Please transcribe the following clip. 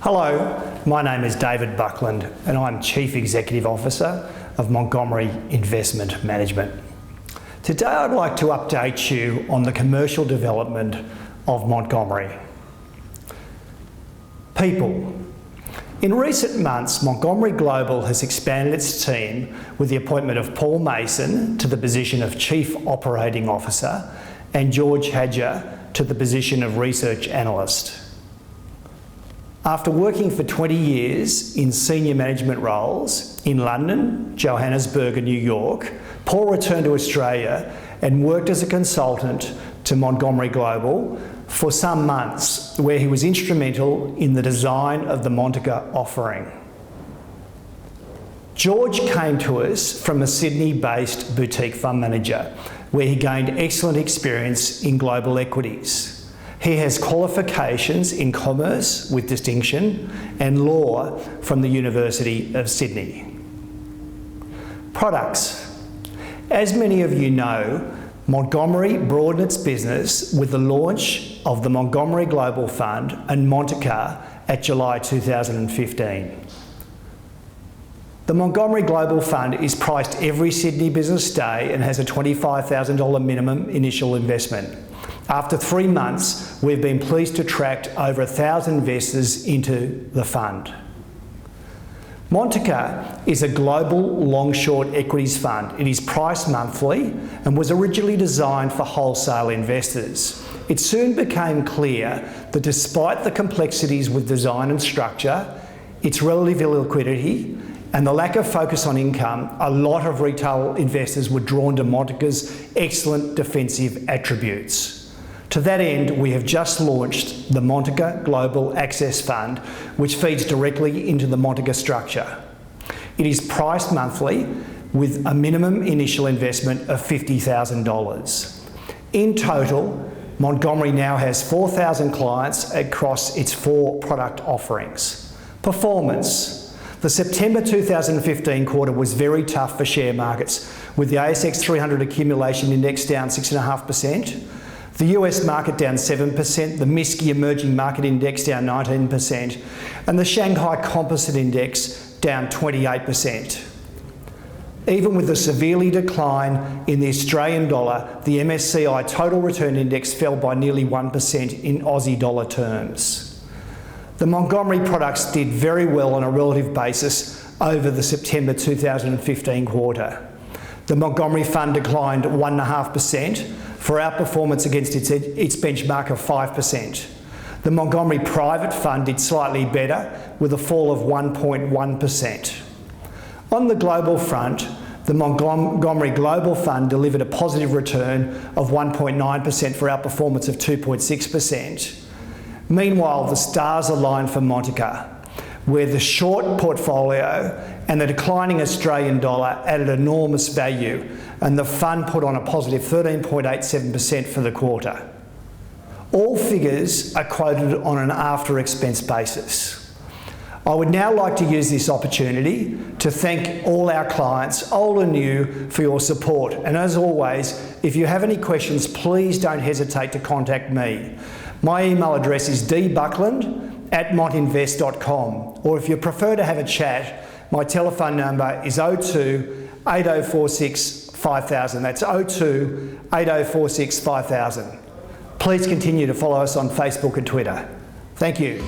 Hello, my name is David Buckland and I'm Chief Executive Officer of Montgomery Investment Management. Today I'd like to update you on the commercial development of Montgomery. People. In recent months, Montgomery Global has expanded its team with the appointment of Paul Mason to the position of Chief Operating Officer and George Hadger to the position of Research Analyst. After working for 20 years in senior management roles in London, Johannesburg and New York, Paul returned to Australia and worked as a consultant to Montgomery Global for some months, where he was instrumental in the design of the Montaka offering. George came to us from a Sydney-based boutique fund manager, where he gained excellent experience in global equities. He has qualifications in commerce with distinction and law from the University of Sydney. Products. As many of you know, Montgomery broadened its business with the launch of the Montgomery Global Fund and Montaka at July 2015. The Montgomery Global Fund is priced every Sydney business day and has a $25,000 minimum initial investment. After 3 months, we've been pleased to attract over 1,000 investors into the fund. Montaka is a global long-short equities fund. It is priced monthly and was originally designed for wholesale investors. It soon became clear that despite the complexities with design and structure, its relative illiquidity, and the lack of focus on income, a lot of retail investors were drawn to Montaka's excellent defensive attributes. To that end, we have just launched the Montaka Global Access Fund, which feeds directly into the Montaka structure. It is priced monthly with a minimum initial investment of $50,000. In total, Montgomery now has 4,000 clients across its 4 product offerings. Performance. The September 2015 quarter was very tough for share markets, with the ASX 300 accumulation index down 6.5%, the US market down 7%, the MSCI Emerging Market Index down 19%, and the Shanghai Composite Index down 28%. Even with the severely decline in the Australian dollar, the MSCI Total Return Index fell by nearly 1% in Aussie dollar terms. The Montgomery products did very well on a relative basis over the September 2015 quarter. The Montgomery Fund declined 1.5% for outperformance against its benchmark of 5%. The Montgomery Private Fund did slightly better with a fall of 1.1%. On the global front, the Montgomery Global Fund delivered a positive return of 1.9% for outperformance of 2.6%. Meanwhile, the stars aligned for Montaka, where the short portfolio and the declining Australian dollar added enormous value, and the fund put on a positive 13.87% for the quarter. All figures are quoted on an after-expense basis. I would now like to use this opportunity to thank all our clients, old and new, for your support. And as always, if you have any questions, please don't hesitate to contact me. My email address is dbuckland@montinvest.com, or if you prefer to have a chat, my telephone number is 02 8046 5000. That's 02 8046 5000. Please continue to follow us on Facebook and Twitter. Thank you.